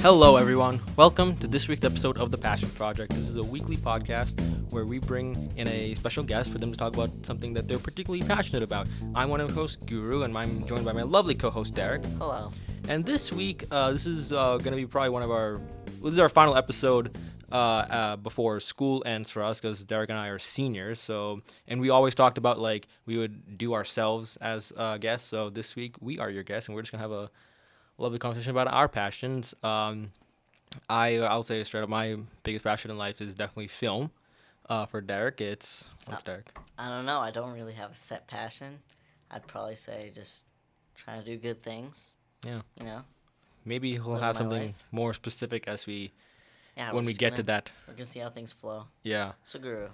Hello, everyone. Welcome to this week's episode of The Passion Project. This is a weekly podcast where we bring in a special guest for them to talk about something that they're particularly passionate about. I'm one of the hosts, Guru, and I'm joined by my lovely co-host, Derek. Hello. And this week, this is going to be probably this is our final episode before school ends for us, because Derek and I are seniors. And we always talked about we would do ourselves as guests. So this week we are your guests, and we're just gonna have a lovely conversation about our passions. I'll say straight up, my biggest passion in life is definitely film. For Derek, what's Derek? I don't know. I don't really have a set passion. I'd probably say just trying to do good things. Yeah. You know? Maybe he'll have something more specific as when we get to that. We're going to see how things flow. Yeah. So, Guru.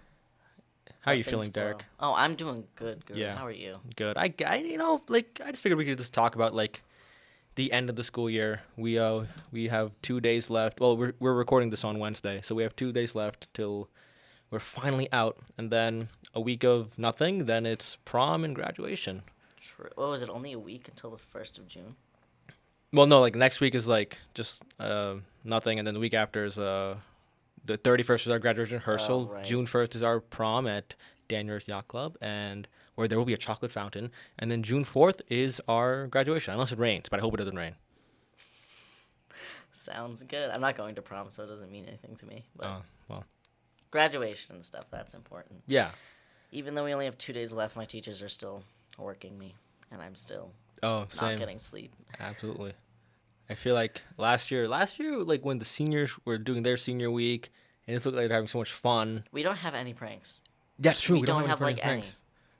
How are you feeling, Derek? Oh, I'm doing good, Guru. Yeah. How are you? Good. I just figured we could just talk about, the end of the school year. We have 2 days left. Well, we're recording this on Wednesday, so we have 2 days left till we're finally out, and then a week of nothing. Then it's prom and graduation. True. What was it? Only a week until the 1st of June? Well, no, next week is just nothing, and then the week after is the 31st is our graduation rehearsal. Oh, right. June 1st is our prom at Daniel's Yacht Club, and where there will be a chocolate fountain. And then June 4th is our graduation, unless it rains, but I hope it doesn't rain. Sounds good. I'm not going to prom, so it doesn't mean anything to me. But well. Graduation and stuff, that's important. Yeah. Even though we only have 2 days left, my teachers are still working me, and I'm still not getting sleep. Absolutely. I feel like last year, when the seniors were doing their senior week, and it looked like they're having so much fun. We don't have any pranks. That's true. We don't have any. any.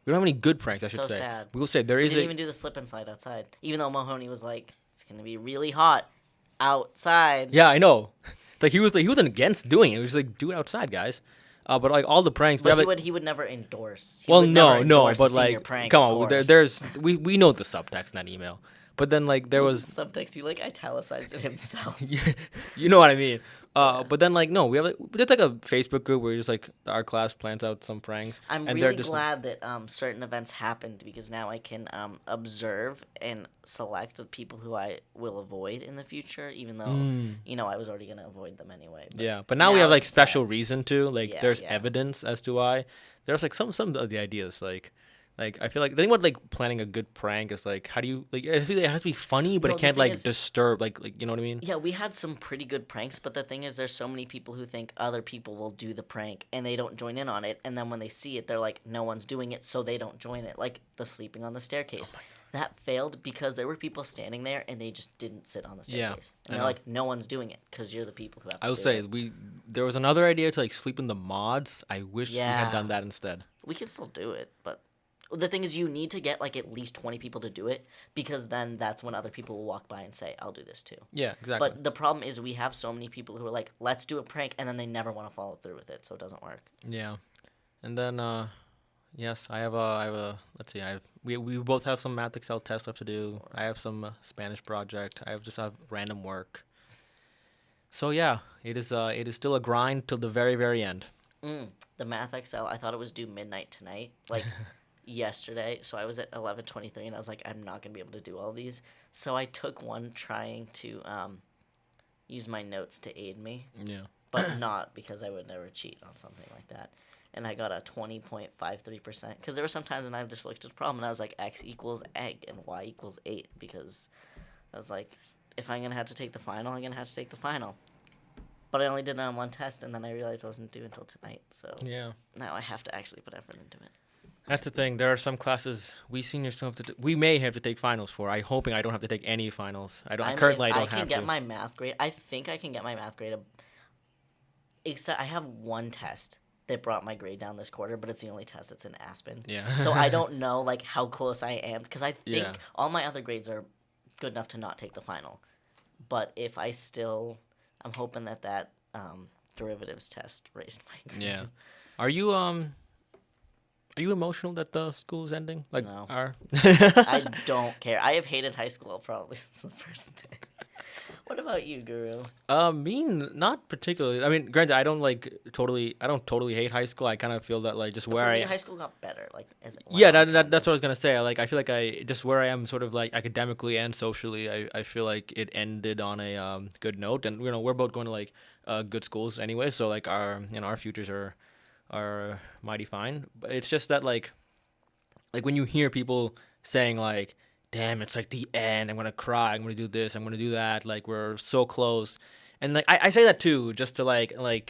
We don't have any good pranks, I should say. So sad. We will say there We is didn't even do the slip and slide outside. Even though Mahoney was like, it's going to be really hot outside. Yeah, I know. He wasn't against doing it. He was like, do it outside, guys. But all the pranks. But he would never endorse. But come on. We know the subtext in that email. But then there was subtext. He italicized it himself. You know what I mean. But then no, we have there's a Facebook group where our class plans out some pranks. I'm really glad that certain events happened, because now I can observe and select the people who I will avoid in the future, even though I was already gonna avoid them anyway. But now we have special sad. Reason to there's evidence as to why. There's some of the ideas I feel the thing about planning a good prank is how do you I feel it has to be funny, but it can't disturb you know what I mean? Yeah, we had some pretty good pranks, but the thing is, there's so many people who think other people will do the prank and they don't join in on it, and then when they see it, they're like, no one's doing it, so they don't join it. Like the sleeping on the staircase. Oh, that failed because there were people standing there and they just didn't sit on the staircase. Yeah, and they're like, no one's doing it because you're the people who have to do it. I will say, there was another idea to sleep in the mods. I wish we had done that instead. We can still do it, but the thing is, you need to get at least 20 people to do it, because then that's when other people will walk by and say, I'll do this too. Yeah, exactly. But the problem is we have so many people who are like, let's do a prank, and then they never want to follow through with it, so it doesn't work. Yeah. And then, yes, I have let's see, we both have some Math Excel tests left to do. I have some Spanish project. I have random work. So yeah, it is still a grind till the very, very end. The Math Excel, I thought it was due midnight tonight. Yesterday, so I was at 11:23, and I was like, I'm not gonna be able to do all these. So I took one trying to use my notes to aid me. Yeah. But not because I would never cheat on something like that. And I got a 20.53%, because there were some times when I just looked at the problem and I was like, x equals egg and y equals 8, because I was like, if I'm gonna have to take the final, I'm gonna have to take the final. But I only did it on one test, and then I realized I wasn't due until tonight. So yeah, now I have to actually put effort into it. That's the thing. There are some classes we seniors don't have to. We may have to take finals for. I'm hoping I don't have to take any finals. I don't have to. I can get my math grade. I think I can get my math grade. Except I have one test that brought my grade down this quarter, but it's the only test that's in Aspen. Yeah. So I don't know how close I am, because I think all my other grades are good enough to not take the final. But if I'm hoping that derivatives test raised my grade. Yeah. Are you emotional that the school is ending? No. I don't care. I have hated high school probably since the first day. What about you, Guru? Not particularly. I mean, granted, I don't totally hate high school. I kind of feel that like just But where for I me, high school got better. Like as it went Yeah, on, that's what I was gonna say. Like, I feel like I just where I am, sort of like academically and socially. I feel like it ended on a good note, and we're both going to like good schools anyway. So like our futures are mighty fine. But it's just that like when you hear people saying like, "Damn, it's like the end. I'm gonna cry. I'm gonna do this. I'm gonna do that. Like we're so close." And like I say that too, just to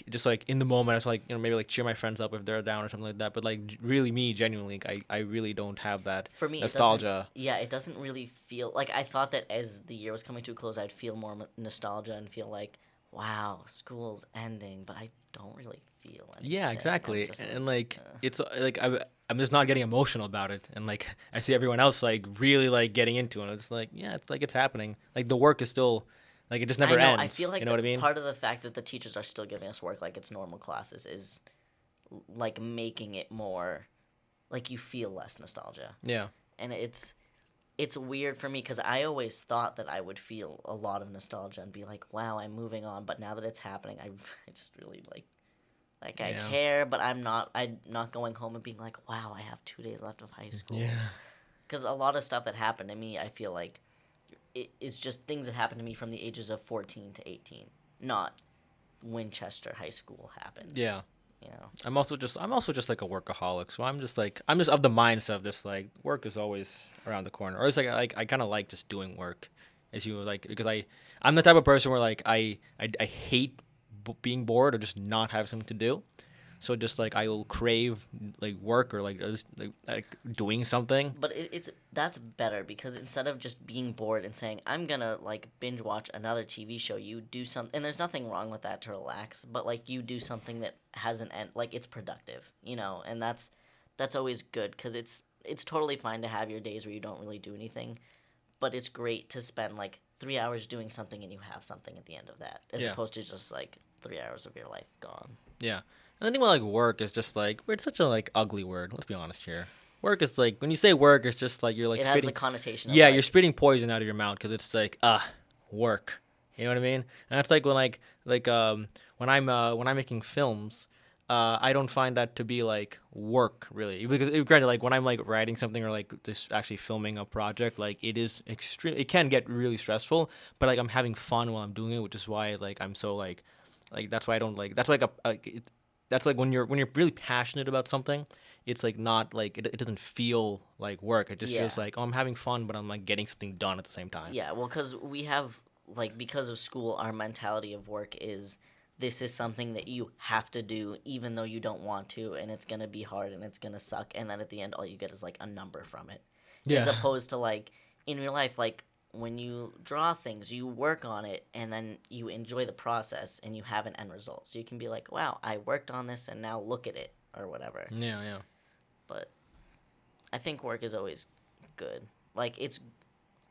just like in the moment, I just like maybe like cheer my friends up if they're down or something like that. But like really, me genuinely, I really don't have that for me, it doesn't. nostalgia. Yeah, it doesn't really feel like I thought that as the year was coming to a close, I'd feel more nostalgia and feel like, wow, school's ending. But I don't really feel anything. Yeah, I'm exactly. just And like it's like I'm just not getting emotional about it, and like I see everyone else like really like getting into it. And it's like it's like it's happening. Like the work is still like it just never I know. ends. I feel like you know what I mean? part of the fact that the teachers are still giving us work like it's normal classes is like making it more like you feel less nostalgia. Yeah. And it's weird for me because I always thought that I would feel a lot of nostalgia and be like, wow, I'm moving on. But now that it's happening, I just really like I Yeah. care, but I'm not going home and being like, wow, I have 2 days left of high school. Yeah. Because a lot of stuff that happened to me, I feel like it's just things that happened to me from the ages of 14 to 18, not Winchester High School happened. Yeah. You know. I'm also just like a workaholic, so I'm just of the mindset of just like work is always around the corner, or it's like I kind of like just doing work, as you like because I'm the type of person where like I hate being bored or just not have something to do, so just like I will crave like work or like just like doing something. But that's better because instead of just being bored and saying I'm gonna like binge watch another TV show, you do something, and there's nothing wrong with that to relax. But like you do something that has an end, like it's productive, and that's always good because it's totally fine to have your days where you don't really do anything, but it's great to spend like 3 hours doing something and you have something at the end of that, as opposed to just like 3 hours of your life gone. Yeah. And the thing about like work is just like it's such a like ugly word. Let's be honest here. Work is like when you say work, it's just like you're like It has spitting. the connotation. Of Yeah, like, you're spitting poison out of your mouth because it's like work. You know what I mean? And that's like when when I'm making films, I don't find that to be like work really because granted like when I'm like writing something or like just actually filming a project, like it is extreme. It can get really stressful, but like I'm having fun while I'm doing it, which is why like I'm so like that's why I don't like that's like that's like when you're really passionate about something, it's like not like it doesn't feel like work. It just feels like I'm having fun, but I'm like getting something done at the same time. Yeah, well, because we have like because of school, our mentality of work is this is something that you have to do even though you don't want to, and it's gonna be hard and it's gonna suck, and then at the end all you get is like a number from it. Yeah. As opposed to like in real life, like when you draw things, you work on it and then you enjoy the process and you have an end result. So you can be like, wow, I worked on this and now look at it or whatever. Yeah, yeah. But I think work is always good. Like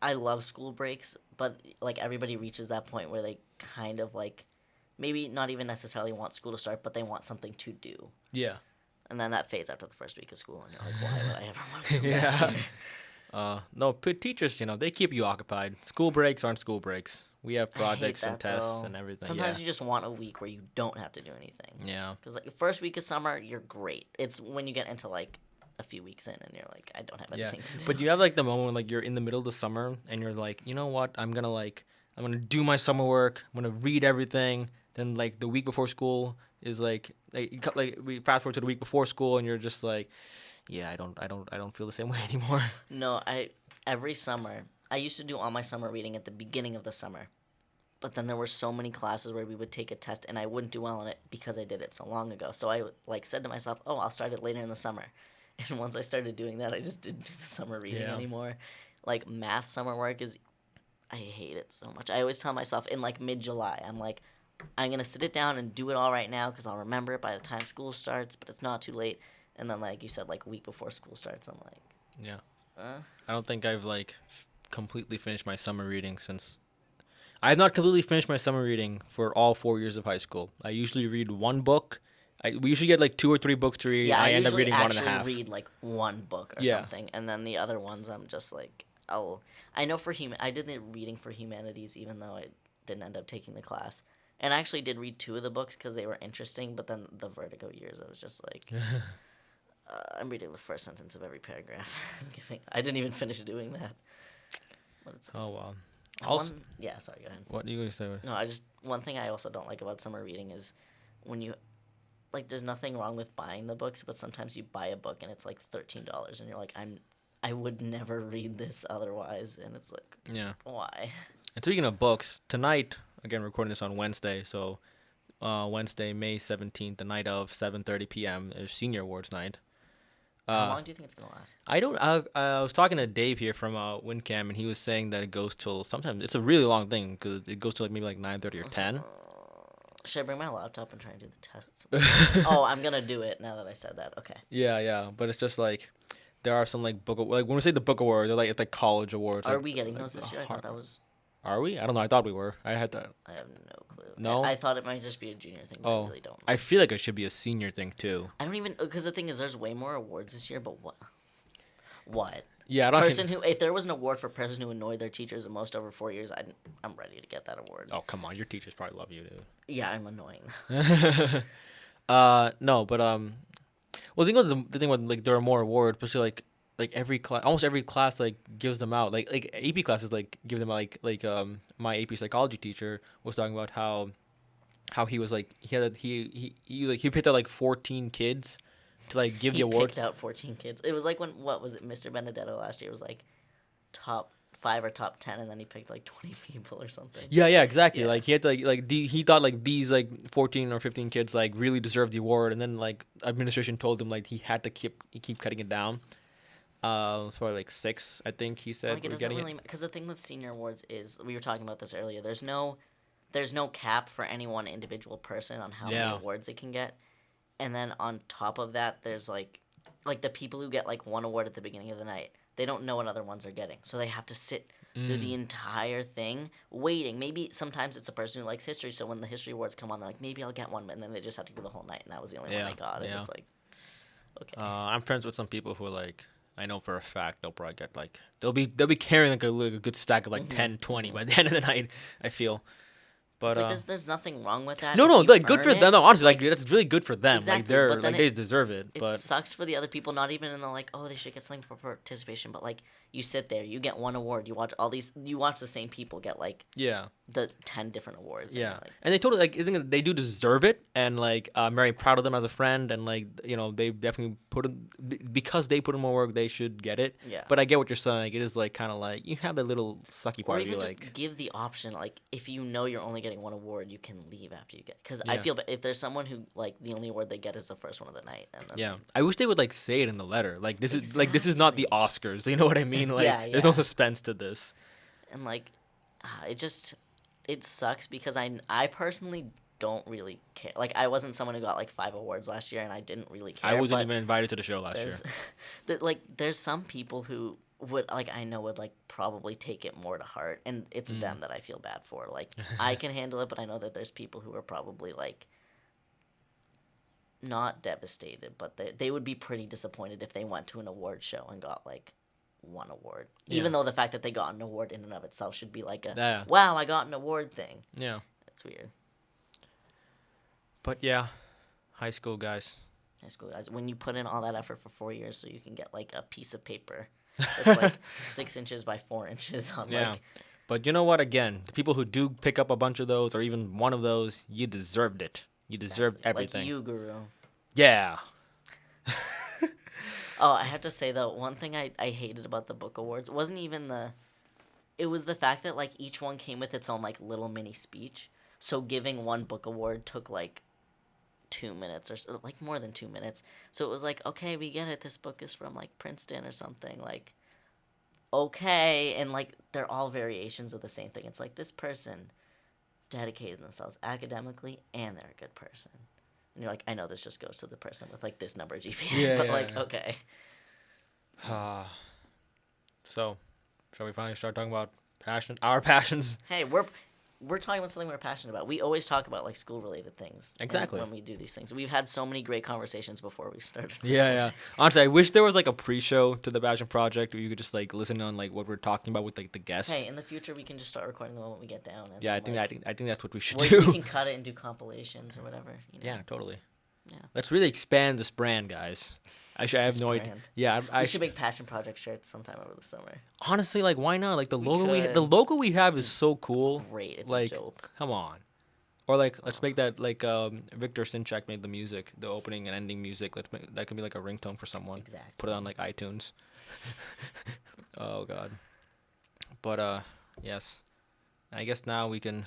I love school breaks, but like everybody reaches that point where they kind of like maybe not even necessarily want school to start, but they want something to do. Yeah. And then that fades after the first week of school and you're like, why would I ever want to come Yeah. back here? No, teachers, they keep you occupied. School breaks aren't school breaks. We have I hate projects and that, tests though. and everything. Sometimes you just want a week where you don't have to do anything. Yeah. Because like the first week of summer, you're great. It's when you get into like a few weeks in and you're like, I don't have anything to do. But you have like the moment when like you're in the middle of the summer and you're like, you know what? I'm gonna do my summer work. I'm gonna read everything. Then like the week before school is like we fast forward to the week before school and you're just like, yeah, I don't feel the same way anymore. No, every summer I used to do all my summer reading at the beginning of the summer. But then there were so many classes where we would take a test and I wouldn't do well on it because I did it so long ago. So I like said to myself, "Oh, I'll start it later in the summer." And once I started doing that, I just didn't do the summer reading anymore. Like math summer work I hate it so much. I always tell myself in like mid-July, I'm like, I'm going to sit it down and do it all right now because I'll remember it by the time school starts, but it's not too late. And then like you said, like a week before school starts, I'm like, yeah. I don't think I've like completely finished my summer reading since I have not completely finished my summer reading for all 4 years of high school. I usually read one book. We usually get like 2 or 3 books to read. Yeah, I end up reading one and a actually half. read like one book or something, and then the other ones I'm just like, I know I did the reading for humanities, even though didn't end up taking the class. And I actually did read 2 of the books because they were interesting, but then the Vertigo years, I was just like, I'm reading the first sentence of every paragraph. I didn't even finish doing that. But it's Oh wow. yeah, sorry, go ahead. What are you gonna say? No, one thing I also don't like about summer reading is when you, like, there's nothing wrong with buying the books, but sometimes you buy a book and it's like $13 and you're like, I would never read this otherwise, and it's like, Yeah. why? And speaking of books, tonight, again, recording this on Wednesday, so Wednesday, May 17th, the night of 7:30 p.m. is Senior Awards night. How long do you think it's gonna last? I don't. I was talking to Dave here from WinCam, and he was saying that it goes till sometimes it's a really long thing because it goes to like maybe like 9:30 or 10. Should I bring my laptop and try and do the tests? Oh, I'm gonna do it now that I said that. Okay. Yeah, but it's just like there are some like like when we say the book award, they're like it's like college awards. Are like, we getting like, those this year? I thought that was. Are we? I don't know. I thought we were. I had that. I have no clue. No? I thought it might just be a junior thing, but I really don't. I feel like it should be a senior thing too. I don't even, because the thing is, there's way more awards this year. But what? Yeah, I don't. If there was an award for person who annoyed their teachers the most over 4 years, I'm ready to get that award. Oh come on, your teachers probably love you, dude. Yeah, I'm annoying. No, but well, the thing about like there are more awards, especially like every class, almost every class like gives them out. Like AP classes like give them out. Like my AP psychology teacher was talking about how he was like he picked out like 14 kids to like give the award. He picked out 14 kids. It was like when, what was it, Mr. Benedetto last year was like top 5 or top 10, and then he picked like 20 people or something. Yeah, exactly. Yeah. Like he had to he thought like these like 14 or 15 kids like really deserved the award, and then like administration told him like he had to keep cutting it down. For like 6, I think he said. Like it doesn't really, because the thing with senior awards is, we were talking about this earlier. There's no cap for any one individual person on how many awards they can get, and then on top of that, there's like the people who get like 1 award at the beginning of the night. They don't know what other ones are getting, so they have to sit through the entire thing waiting. Maybe sometimes it's a person who likes history, so when the history awards come on, they're like, maybe I'll get one, and then they just have to give the whole night, and that was the only one I got. And it's like, okay. I'm friends with some people who are like, I know for a fact they'll probably get like they'll be carrying like a good stack of like 10, 20 by the end of the night, I feel. But it's like there's nothing wrong with that. No, like good for them. No, honestly, like that's really good for them. Exactly, like they deserve it. It but sucks for the other people. Not even in the like, oh, they should get something for participation. But like, you sit there, you get 1 award. You watch the same people get like the 10 different awards. Yeah, and, and they totally like I think they do deserve it, and like I'm very proud of them as a friend, and like they definitely because they put in more work, they should get it. Yeah. But I get what you're saying. Like, it is like kind of like you have that little sucky part. Or even just like give the option, like if you know you're only getting 1 award, you can leave after you get. Because I feel, but if there's someone who like the only award they get is the first one of the night, and then I wish they would like say it in the letter. Like this is not the Oscars. You know what I mean? Like there's no suspense to this. And like, it sucks because I personally don't really care. Like, I wasn't someone who got like 5 awards last year, and I didn't really care. I wasn't even invited to the show last year. There's some people who would would probably take it more to heart, and it's them that I feel bad for. Like, I can handle it, but I know that there's people who are probably like not devastated, but they would be pretty disappointed if they went to an award show and got like 1 award. Even though the fact that they got an award in and of itself should be like a wow, I got an award thing. Yeah. It's weird. But yeah, high school guys. When you put in all that effort for 4 years so you can get like a piece of paper that's like 6 inches by 4 inches on But you know what? Again, the people who do pick up a bunch of those or even 1 of those, you deserved it. You deserved everything. Like you, Guru. Yeah. Oh, I have to say though, one thing I hated about the book awards wasn't even it was the fact that like each one came with its own like little mini speech. So giving 1 book award took like 2 minutes or so, like more than 2 minutes. So it was like, okay, we get it. This book is from like Princeton or something. Like, okay, and like they're all variations of the same thing. It's like this person dedicated themselves academically and they're a good person. And you're like, I know this just goes to the person with like this number GPA, but okay. So, shall we finally start talking about passion? Our passions. Hey, we're talking about something we're passionate about. We always talk about like school related things. Exactly. When we do these things, we've had so many great conversations before we started. Yeah. Honestly, I wish there was like a pre-show to the Passion Project where you could just like listen on like what we're talking about with like the guests. Hey, in the future we can just start recording the moment we get down. And Yeah, then, I think that's what we should we do. can cut it and do compilations or whatever. You know? Yeah, totally. Yeah. Let's really expand this brand, guys. Actually, I have This no idea. brand. Yeah, We should make Passion Project shirts sometime over the summer. honestly, like, why not? Like the logo could. the logo we have is so cool. Great, it's like, dope. come on. Or like, let's make that like Victor Sintchak made the music, the opening and ending music. Let's make that could be like a ringtone for someone. Exactly. Put it on like iTunes. Oh God. But yes, I guess now we can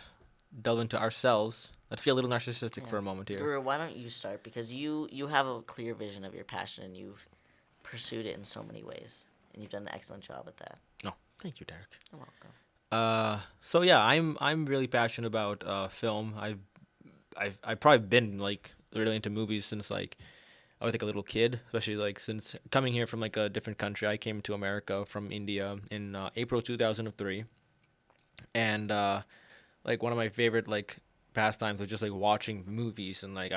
delve into ourselves. Let's be a little narcissistic for a moment here. Guru, why don't you start? Because you have a clear vision of your passion and you've pursued it in so many ways. And you've done an excellent job at that. No, thank you, Derek. You're welcome. So yeah, I'm really passionate about film. I've probably been like really into movies since like I was like a little kid, especially like since coming here from like a different country. I came to America from India in April 2003, and like one of my favorite like pastimes was just like watching movies, and like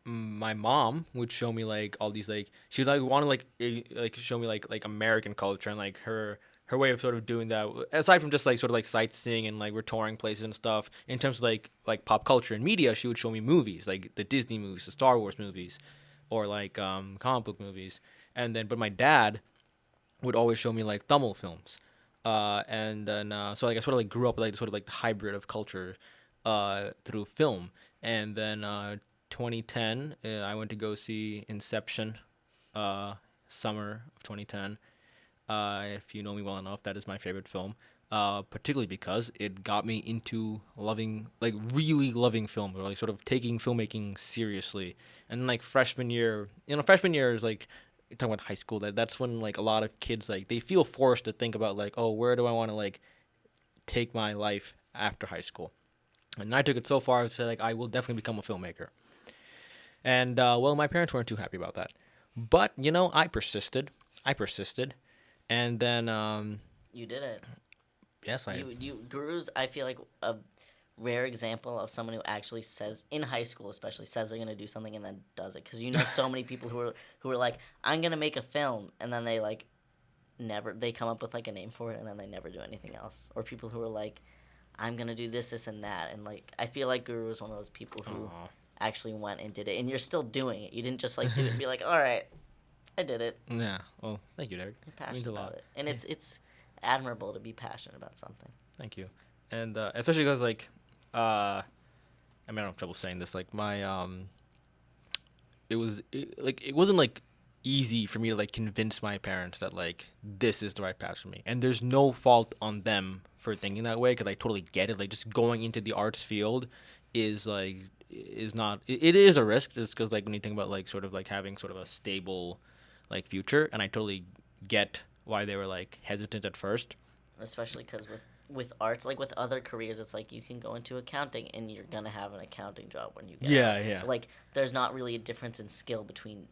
my mom would show me like all these like she'd like want to like show me like American culture and like her way of sort of doing that, aside from just like sort of like sightseeing and like we're touring places and stuff, in terms of like pop culture and media, she would show me movies, like the Disney movies, the Star Wars movies, or like comic book movies. And then but my dad would always show me like Tamil films, and then so like I sort of like grew up with like sort of like the hybrid of culture through film. And then 2010 I went to go see Inception, summer of 2010. If you know me well enough, that is my favorite film, particularly because it got me into loving, like really loving film, or like sort of taking filmmaking seriously. And like freshman year is like, you're talking about high school, that's when like a lot of kids like they feel forced to think about like, oh, where do I want to like take my life after high school? And I took it so far as to say like I will definitely become a filmmaker. And well, my parents weren't too happy about that, but you know, I persisted. And then You did it. yes, Guru's, I feel like a rare example of someone who actually says, in high school especially, says they're gonna do something and then does it. Because you know so many people who are like, I'm gonna make a film, and then they like they come up with like a name for it and then they never do anything else. Or people who are like, I'm gonna do this and that, and like I feel like Guru is one of those people who actually went and did it, and you're still doing it. You didn't just like do it and be like, all right, I did it. Yeah. Well, thank you, Derek. You're passionate about it, and it's admirable to be passionate about something. Thank you. And especially because like, I mean, I don't have trouble saying this. Like my it wasn't like easy for me to like convince my parents that like this is the right path for me. And there's no fault on them for thinking that way, because I totally get it. Like just going into the arts field is like is not it is a risk, just because like when you think about like sort of like having sort of a stable like future, and I totally get why they were like hesitant at first. Especially because with arts, like with other careers, it's like you can go into accounting and you're gonna have an accounting job when you get out. Yeah. Like there's not really a difference in skill between,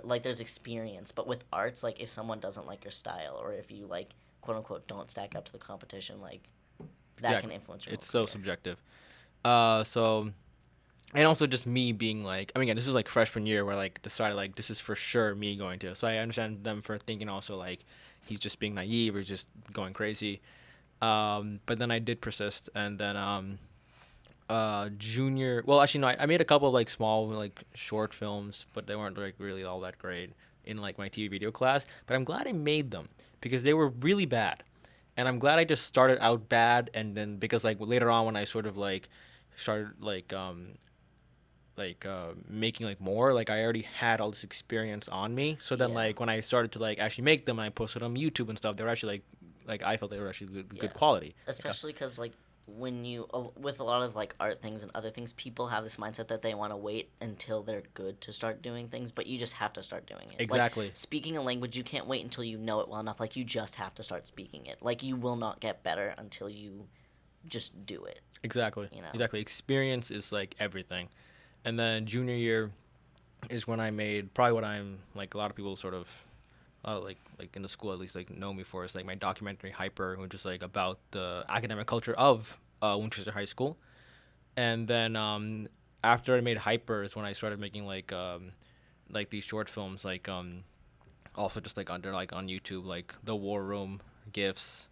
like there's experience, but with arts, like if someone doesn't like your style, or if you like quote unquote don't stack up to the competition, like that can influence your. It's whole so career. subjective. So. And also just me being like, I mean, again, this is like freshman year where like decided like this is for sure me going to. So I understand them for thinking also like he's just being naive or just going crazy. But then I did persist, and then junior. Well, actually no, I made a couple of like small like short films, but they weren't like really all that great in like my TV video class. But I'm glad I made them because they were really bad, and I'm glad I just started out bad, and then because like later on when I sort of like started making like more, like I already had all this experience on me, so then like when I started to like actually make them and I posted on YouTube and stuff, they were actually like I felt they were actually good quality, especially because like when you with a lot of like art things and other things, people have this mindset that they want to wait until they're good to start doing things, but you just have to start doing it. Exactly. Like, speaking a language, you can't wait until you know it well enough. Like you just have to start speaking it. Like you will not get better until you just do it. Exactly. You know? Exactly. Experience is like everything. And then junior year is when I made probably what I'm like a lot of people sort of like in the school at least like know me for, is like my documentary Hyper, which is like about the academic culture of Winchester High School, and then after I made Hyper is when I started making like these short films, like also just like under like on YouTube, like The War Room, Gifts,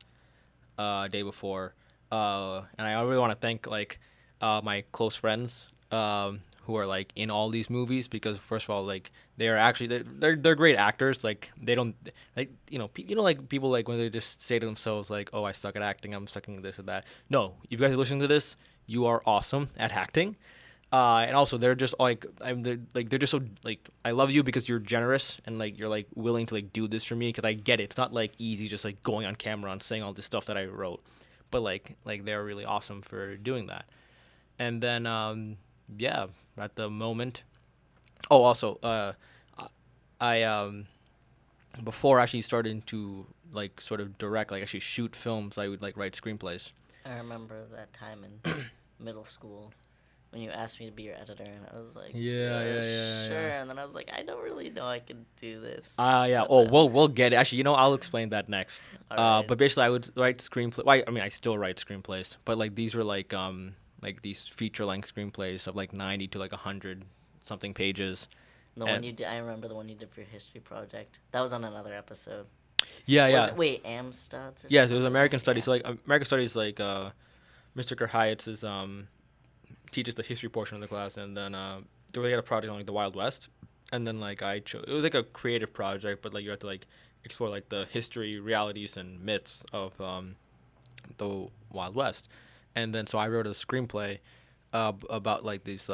Day Before, and I really want to thank like my close friends who are like in all these movies, because first of all, like they are actually they're great actors. Like they don't like like people like when they just say to themselves like, oh, I suck at acting, I'm sucking at this or that. No, you guys are listening to this, you are awesome at acting. And also they're just like they're just so like, I love you because you're generous and like you're like willing to like do this for me, because I get it. It's not like easy just like going on camera and saying all this stuff that I wrote, but like they're really awesome for doing that. And then yeah, at the moment. Oh, also I before actually starting to like sort of direct, like actually shoot films, I would like write screenplays. I remember that time in middle school when you asked me to be your editor, and I was like, sure. Yeah. And then I was like, I don't really know I can do this. Yeah. But Oh, then- we'll get it. Actually, I'll explain that next. Alright. But basically, I would write screenplay. Well, I mean, I still write screenplays, but like these were like these feature length screenplays of like 90 to like 100 something pages. The one you did, I remember the one you did for your history project. That was on another episode. Yeah. Was it, wait, Amstuds? Yes, it was something? American Studies. Yeah. So like American Studies, like Mr. Kerhayetz is teaches the history portion of the class, and then they had a project on like the Wild West, and then like it was like a creative project, but like you had to like explore like the history, realities, and myths of the Wild West, and then so I wrote a screenplay about like these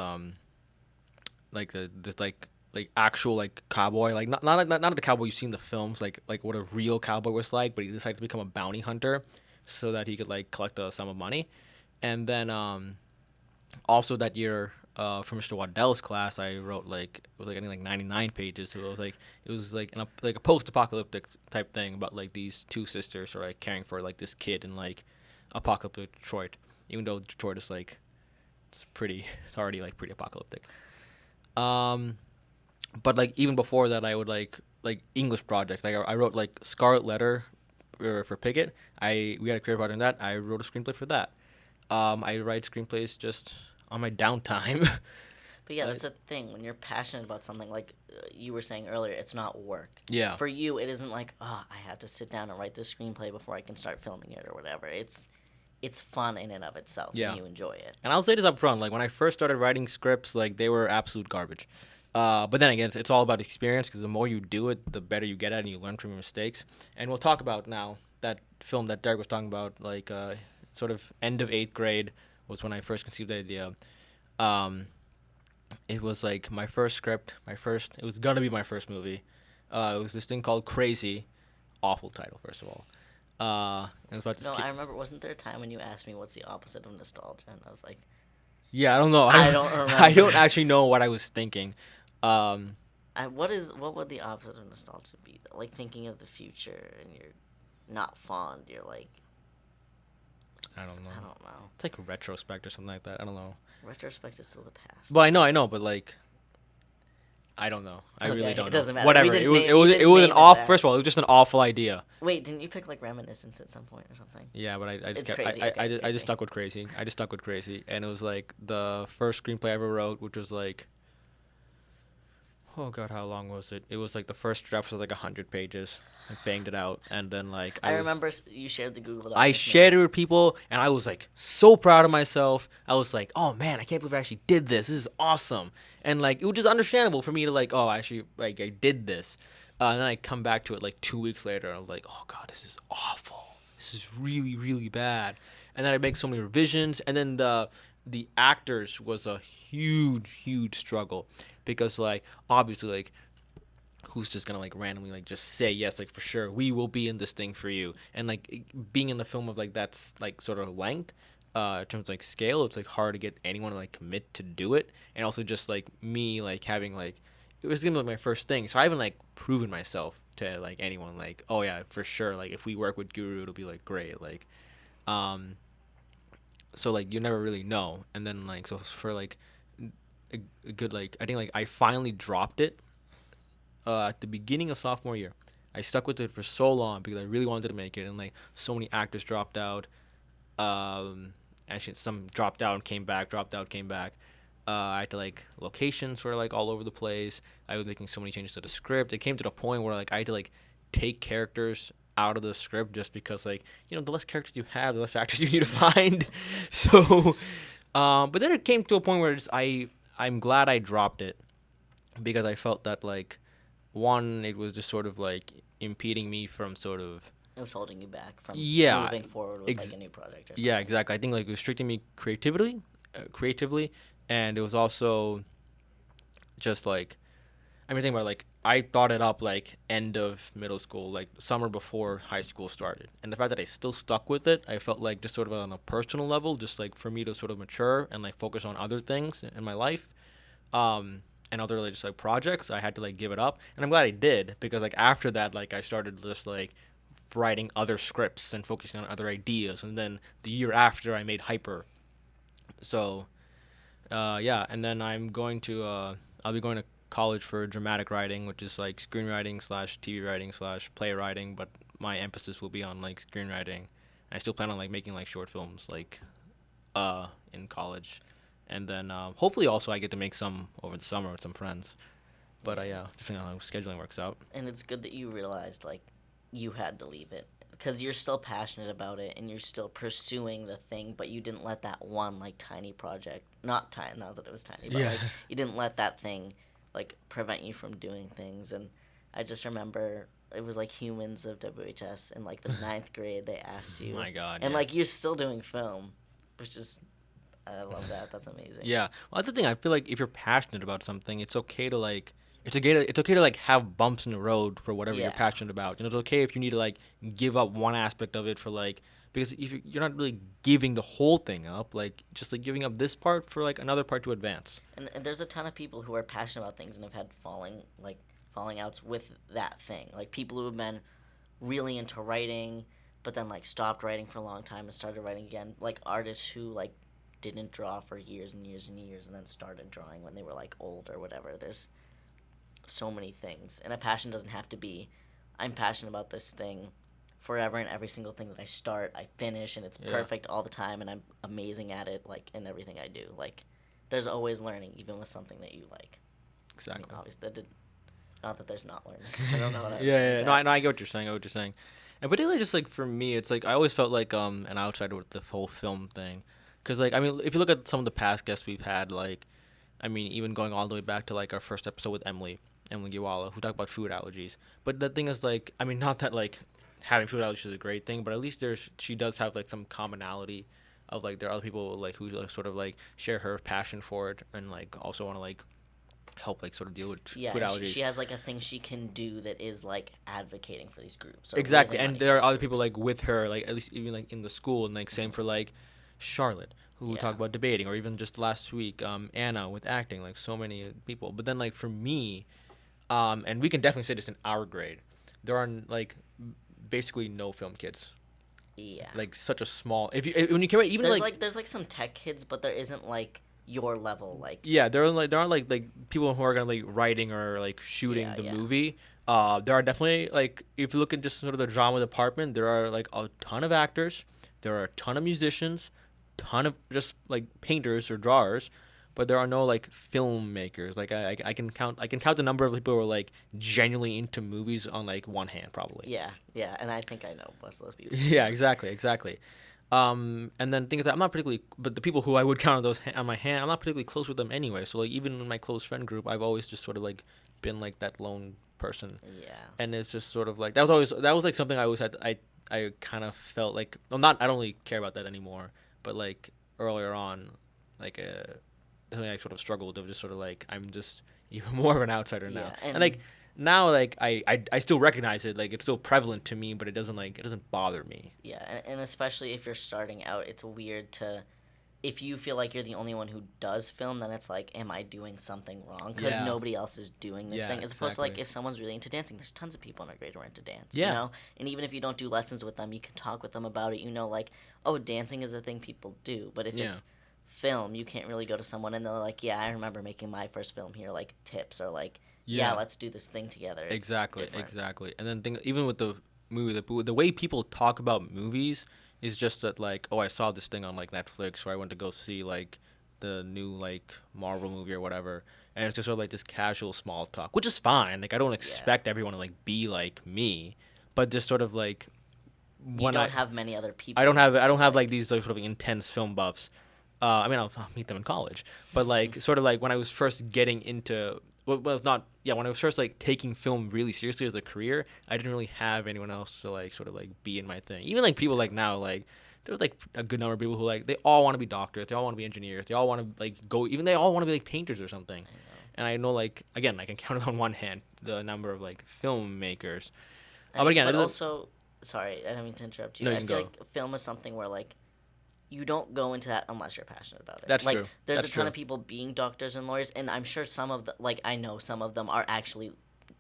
like this like actual like cowboy, like not the cowboy you see in the films, like what a real cowboy was like, but he decided to become a bounty hunter so that he could like collect a sum of money. And then also that year for Mr. Waddell's class, I wrote like it was like I think like 99 pages. So it was like like a post-apocalyptic type thing about like these two sisters who are like caring for like this kid in like apocalyptic Detroit, even though Detroit is like it's already like pretty apocalyptic. But like even before that, I would like English projects. Like I wrote like Scarlet Letter for Pickett. We had a career project on that. I wrote a screenplay for that. I write screenplays just on my downtime. But yeah, that's the thing. When you're passionate about something, like you were saying earlier, it's not work. Yeah. For you, it isn't like, I have to sit down and write this screenplay before I can start filming it or whatever. It's fun in and of itself, Yeah. and you enjoy it. And I'll say this up front, like when I first started writing scripts, like they were absolute garbage. But then again, it's all about experience, because the more you do it, the better you get at it, and you learn from your mistakes. And we'll talk about now that film that Derek was talking about, like sort of end of 8th grade was when I first conceived the idea. It was like my first script, it was gonna be my first movie. It was this thing called Crazy, awful title first of all. It was about this No, kid. I remember, wasn't there a time when you asked me what's the opposite of nostalgia? And I was like, Yeah, I don't know. I don't remember. I don't actually know what I was thinking. what would the opposite of nostalgia be, though? Like thinking of the future and you're not fond, you're like, I don't know. I don't know. It's like a retrospect or something like that. I don't know. Retrospect is still the past. Well, I know, but like, I don't know. I Okay, really don't it know. doesn't matter. Whatever. We didn't It was name- it we was didn't it was name an it off. that. First of all, it was just an awful idea. Wait, didn't you pick like Reminiscence at some point or something? Yeah, but I It's just kept, crazy. I Okay, it's just crazy. stuck with Crazy. I just stuck with Crazy, and it was like the first screenplay I ever wrote, which was like, oh god, how long was it? It was like the first draft was like 100 pages. I banged it out, and then like I remember you shared the Google Doc. I with me. shared it with people, and I was like so proud of myself. I was like, oh man, I can't believe I actually did this. This is awesome. And like it was just understandable for me to like, oh, actually, like I did this. And then I come back to it like 2 weeks later, and I'm like, oh god, this is awful. This is really, really bad. And then I make so many revisions, and then the actors was a huge struggle, because like obviously like who's just gonna like randomly like just say yes, like for sure we will be in this thing for you, and like being in the film of like that's like sort of length in terms of like scale, it's like hard to get anyone to like commit to do it. And also just like me like having like it was gonna be like my first thing, so I haven't like proven myself to like anyone like, oh yeah, for sure, like if we work with Guru it'll be like great, like so like you never really know. And then like so for like a good like I think like I finally dropped it at the beginning of sophomore year. I stuck with it for so long because I really wanted to make it, and like so many actors dropped out, and some dropped out and came back, dropped out, came back. I had to like locations were like all over the place. I was making so many changes to the script. It came to the point where like I had to like take characters out of the script just because like the less characters you have, the less actors you need to find. So, but then it came to a point where I'm glad I dropped it because I felt that like one, it was just sort of like impeding me from sort of It was holding you back from yeah moving forward with like a new project or something. yeah, exactly. I think like restricting me creatively, and it was also just like think about like I thought it up like end of middle school, like summer before high school started, and the fact that I still stuck with it, I felt like just sort of on a personal level, just like for me to sort of mature and like focus on other things in my life, and other like, just like projects, I had to like give it up, and I'm glad I did because like after that, like I started just like writing other scripts and focusing on other ideas, and then the year after I made Hyper. So yeah, and then I'll be going to college for dramatic writing, which is like screenwriting slash TV writing slash playwriting, but my emphasis will be on like screenwriting. And I still plan on like making like short films like in college, and then hopefully also I get to make some over the summer with some friends. But yeah, depending on how scheduling works out. And it's good that you realized like you had to leave it because you're still passionate about it and you're still pursuing the thing, but you didn't let that one like tiny project, not that it was tiny, but like you didn't let that thing like prevent you from doing things. And I just remember it was like Humans of WHS in like the 9th grade. They asked you, my God, and yeah. like you're still doing film, which is I love that. That's amazing. Yeah, well, that's the thing. I feel like if you're passionate about something, it's okay to like. It's okay to like have bumps in the road for whatever you're passionate about. It's okay if you need to like give up one aspect of it for like because if you're not really giving the whole thing up, like just like giving up this part for like another part to advance. And there's a ton of people who are passionate about things and have had falling outs with that thing. Like people who have been really into writing, but then like stopped writing for a long time and started writing again. Like artists who like didn't draw for years and years and years and then started drawing when they were like old or whatever. There's so many things, and a passion doesn't have to be I'm passionate about this thing forever, and every single thing that I start I finish and it's perfect all the time and I'm amazing at it like in everything I do. Like there's always learning even with something that you like. Exactly. I mean, obviously not that there's not learning. I don't know what I was yeah. No, I get what you're saying. And particularly just like for me, it's like I always felt like an outsider with the whole film thing, because like I mean if you look at some of the past guests we've had, like I mean even going all the way back to like our first episode with Emily Giwala, who talked about food allergies. But the thing is, like, I mean, not that, like, having food allergies is a great thing, but at least she does have, like, some commonality of, like, there are other people, like, who, like, sort of, like, share her passion for it and, like, also want to, like, help, like, sort of deal with food allergies. She has, like, a thing she can do that is, like, advocating for these groups. Exactly, and there are other people, like, with her, like, at least even, like, in the school, and, like, same for, like, Charlotte, who talk about debating, or even just last week, Anna with acting, like, so many people. But then, like, for me... and we can definitely say this in our grade. There are like basically no film kids. Yeah. Like such a small. When you care about even there's like some tech kids, but there isn't like your level like. Yeah, there aren't like people who are gonna like writing or like shooting the movie. There are definitely like if you look at just sort of the drama department, there are like a ton of actors. There are a ton of musicians, ton of just like painters or drawers. But there are no like filmmakers. Like I can count the number of people who are like genuinely into movies on like one hand probably. Yeah, and I think I know most of those people. Yeah, exactly. And then things that I'm not particularly, but the people who I would count on my hand, I'm not particularly close with them anyway. So like even in my close friend group, I've always just sort of like been like that lone person. Yeah. And it's just sort of like that was like something I always had. I kind of felt like I don't really care about that anymore. But like earlier on, like something I sort of struggled with, just sort of like I'm just even more of an outsider now, and like now like I still recognize it, like it's still prevalent to me, but it doesn't bother me. Yeah, and especially if you're starting out, it's weird if you feel like you're the only one who does film, then it's like, am I doing something wrong? Because nobody else is doing this thing. As opposed to like if someone's really into dancing, there's tons of people in our grade who are into dance. You know, and even if you don't do lessons with them, you can talk with them about it. You know, like dancing is a thing people do, but if it's film, you can't really go to someone and they're like, I remember making my first film here, like tips or like let's do this thing together. Exactly. And then even with the movie, the way people talk about movies is just that like, oh, I saw this thing on like Netflix, or I went to go see like the new like Marvel movie or whatever, and it's just sort of like this casual small talk, which is fine. Like I don't expect everyone to like be like me, but just sort of like You don't have many other people. I don't have like these like, sort of intense film buffs. I mean, I'll meet them in college, but like sort of like when I was first getting into well, it's not when I was first like taking film really seriously as a career, I didn't really have anyone else to like sort of like be in my thing. Even like people like now, like there's like a good number of people who like they all want to be doctors, they all want to be engineers, they all want to like go, even they all want to be like painters or something. And I know like again, I can count on one hand the number of like filmmakers. But again, but also, sorry, I don't mean to interrupt you. No, you I can feel go. like film is something where like you don't go into that unless you're passionate about it. That's like, true. There's That's a ton true. of people being doctors and lawyers, and I'm sure some of the I know some of them are actually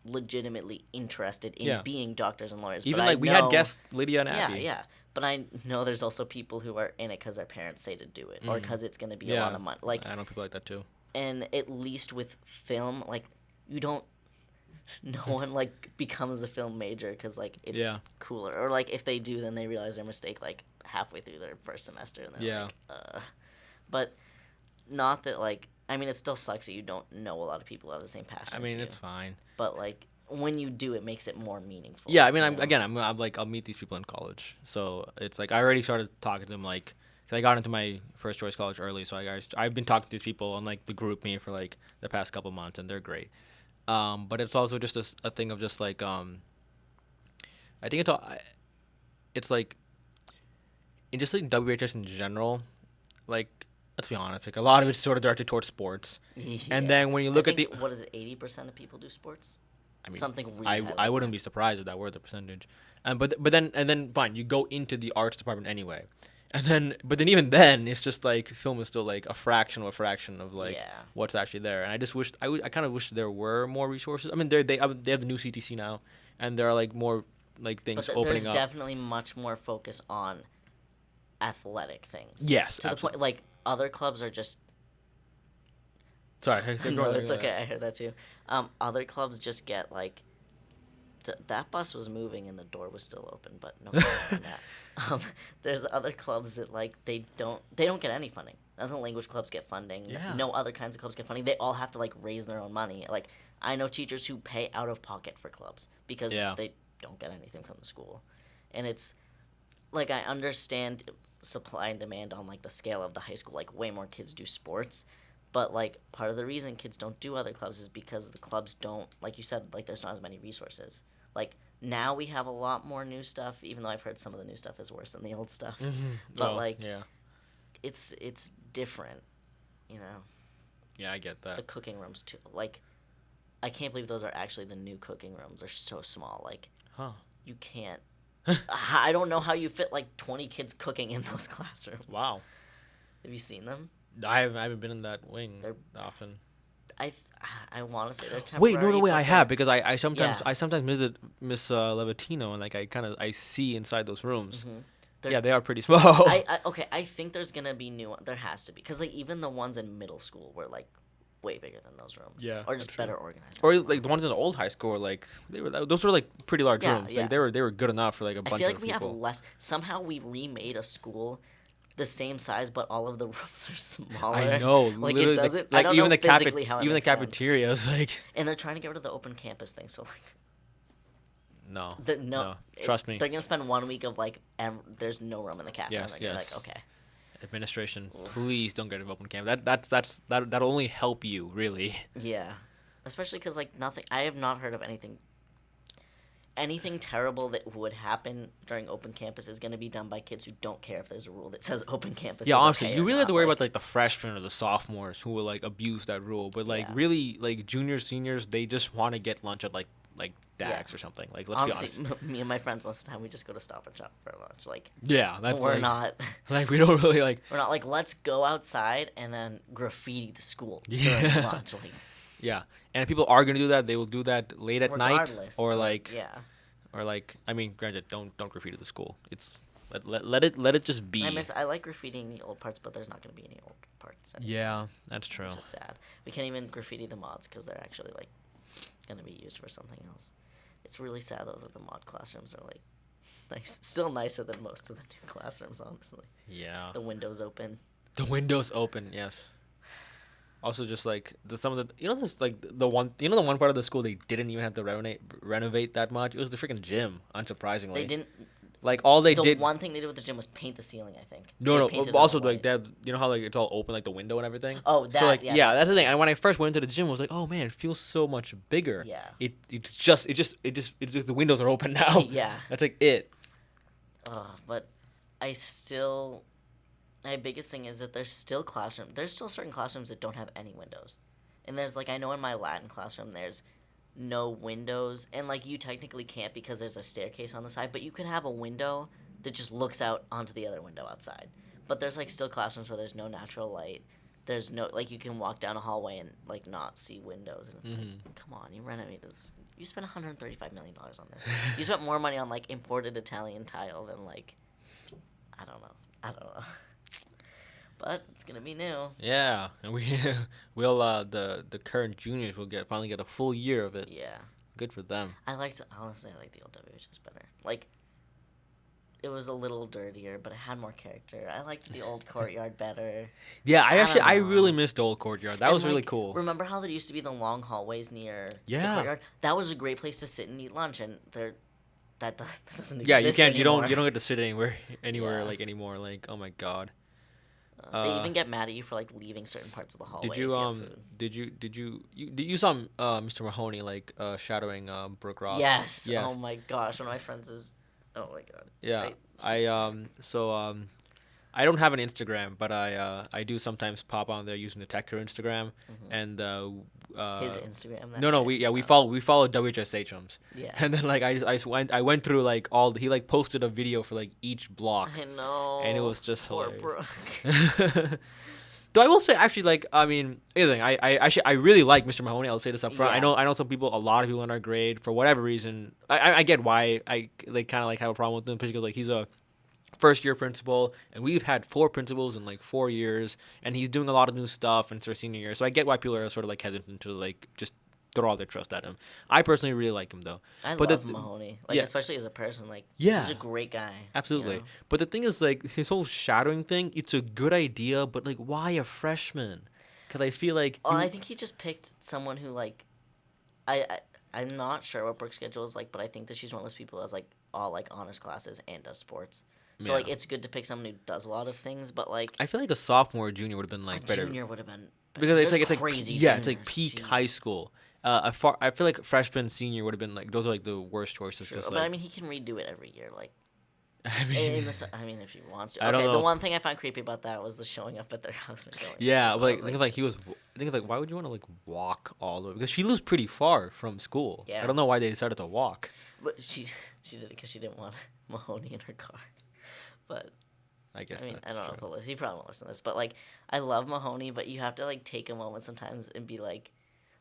legitimately interested in being doctors and lawyers. Even but like we had guests Lydia and Abby. Yeah. But I know there's also people who are in it because their parents say to do it, or because it's going to be a lot of money. Like I know people like that too. And at least with film, like you don't. No one like becomes a film major because like it's cooler, or like if they do, then they realize their mistake like halfway through their first semester, and they're like, But not that like I mean, it still sucks that you don't know a lot of people who have the same passion. I mean, as you. it's fine. But like when you do, it makes it more meaningful. Yeah, I mean, I'm like I'll meet these people in college, so it's like I already started talking to them like. Cause I got into my first choice college early, so I've been talking to these people on like the group me for like the past couple months, and they're great. But it's also just a thing of just like I think it's like in just like WHS in general, like let's be honest, like a lot of it's sort of directed towards sports. And then when you look at what is it, 80% of people do sports? I mean, something really I wouldn't be surprised if that were the percentage. But then fine, you go into the arts department anyway. But then even then, it's just like film is still like a fraction of like what's actually there. And I just wish I kind of wish there were more resources. I mean, they have the new CTC now, and there are like more like things opening there's up. There's definitely much more focus on athletic things. Yes, to absolutely. The point like other clubs are just. Sorry, no, it's okay. I heard that too. Other clubs just get like. That bus was moving and the door was still open, but no more than that. There's other clubs that like they don't get any funding. None of the language clubs get funding. Yeah. No other kinds of clubs get funding. They all have to like raise their own money. Like I know teachers who pay out of pocket for clubs because they don't get anything from the school, and it's like I understand supply and demand on like the scale of the high school. Like way more kids do sports. But, like, part of the reason kids don't do other clubs is because the clubs don't, like you said, like, there's not as many resources. Like, now we have a lot more new stuff, even though I've heard some of the new stuff is worse than the old stuff. Mm-hmm. But, it's different, you know? Yeah, I get that. The cooking rooms, too. Like, I can't believe those are actually the new cooking rooms. They're so small. Like, you can't. I don't know how you fit, like, 20 kids cooking in those classrooms. Wow. Have you seen them? I haven't been in that wing often. I want to say they're temporary. Wait, no, I have because I sometimes visit Miss Levatino and like I see inside those rooms. Mm-hmm. They are pretty small. I think there's gonna be new. There has to be because like even the ones in middle school were like way bigger than those rooms. Yeah, or just better organized. Or like the ones in the old high school were like those were like pretty large rooms. Yeah. Like they were good enough for like a bunch of people. I feel like we have less. Somehow we remade a school the same size, but all of the rooms are smaller. I know. Like it doesn't. Like I don't even know the physically how it even the makes cafeteria is like. And they're trying to get rid of the open campus thing. So like. No. Trust me. They're gonna spend 1 week of like there's no room in the cafe. Yes. And they're like, okay. Administration, please don't get rid of open campus. That'll only help you really. Yeah, especially because like nothing. I have not heard of anything terrible that would happen during open campus is going to be done by kids who don't care if there's a rule that says open campus. Yeah, is honestly, okay you really have to worry like, about like the freshmen or the sophomores who will like abuse that rule. But like really, like juniors, seniors, they just want to get lunch at like Dax or something. Like let's honestly, be honest. Me and my friends most of the time we just go to Stop and Shop for lunch. Like that's we're like, not like we don't really like. We're not like let's go outside and then graffiti the school during lunch. Like yeah, and if people are gonna do that, they will do that late at night or like Or like, I mean, granted, don't graffiti the school. It's let it just be. I like graffitiing the old parts, but there's not going to be any old parts anymore. Yeah, that's true. Which is sad. We can't even graffiti the mods because they're actually like going to be used for something else. It's really sad though that the mod classrooms are like Nice, still nicer than most of the new classrooms, honestly. Yeah. The windows open. The windows open, yes. Also, just like some of the, just like the one, the one part of the school they didn't even have to renovate that much. It was the freaking gym, unsurprisingly. They didn't. Like all they The did. one thing they did with the gym was paint the ceiling. I think. No, They no. painted But it also, all like white. that, how like it's all open, like the window and everything. Oh, that. So like, yeah, that's the thing. And when I first went into the gym, I was like, oh man, it feels so much bigger. Yeah. It's just the windows are open now. Yeah. That's like it. But my biggest thing is that there's still certain classrooms that don't have any windows. And there's like, I know in my Latin classroom there's no windows, and like you technically can't because there's a staircase on the side, but you can have a window that just looks out onto the other window outside. But there's like still classrooms where there's no natural light. There's no, like, you can walk down a hallway and like not see windows, and it's like, come on, you renovated this. You spent $135 million on this. You spent more money on like imported Italian tile than like, I don't know. But it's gonna be new. Yeah, and we'll the current juniors will finally get a full year of it. Yeah. Good for them. Honestly, I like the old WHS better. Like, it was a little dirtier, but it had more character. I liked the old courtyard better. Yeah, I don't know. really missed the old courtyard. That And, was really like, cool. Remember how there used to be the long hallways near the Yeah. courtyard? That was a great place to sit and eat lunch, and that doesn't exist Yeah, you can't. anymore. You don't get to sit anymore. Yeah. Like anymore. Like, oh my god. They even get mad at you for like leaving certain parts of the hallway. Did if you have food. you saw Mr. Mahoney like shadowing Brooke Ross? Yes. Oh my gosh, one of my friends is. Oh my god. Yeah. I don't have an Instagram, but I do sometimes pop on there using the Techer Instagram, and His Instagram. We follow WHSHMs. Yeah. And then like I went through like he like posted a video for like each block. I know. And it was just Poor hilarious. Brooke. Though I will say, actually, like, I mean, anything. I really like Mr. Mahoney. I'll say this up front. Yeah. I know a lot of people in our grade, for whatever reason, I get why I like kind of like have a problem with him, because like he's a first year principal, and we've had 4 principals in like 4 years, and he's doing a lot of new stuff into our senior year. So I get why people are sort of like hesitant to like just throw all their trust at him. I personally really like him though. I love Mahoney, like, especially as a person. Like, he's a great guy. Absolutely. You know? But the thing is, like, his whole shadowing thing, it's a good idea, but like, why a freshman? Because I feel like I think he just picked someone who like, I'm not sure what Brooke's schedule is like, but I think that she's one of those people who has like all like honors classes and does sports. So like, it's good to pick someone who does a lot of things, but like, I feel like a sophomore or junior would have been like better. Junior would have been because it's like crazy. it's like juniors. peak Jeez. high school. I feel like freshman, senior would have been like, those are like the worst choices. True. But Like, I mean, he can redo it every year. Like, I mean, if he wants to. I don't Okay, know the if- one thing I find creepy about that was the showing up at their house and going. yeah, I but like, was think of like, why would you want to like walk all the way? Because she lives pretty far from school. Yeah. I don't know why they decided to walk. But she did it because she didn't want Mahoney in her car. But I guess. I mean, that's I don't know if true. he probably won't listen to this, but like, I love Mahoney, but you have to like take a moment sometimes and be like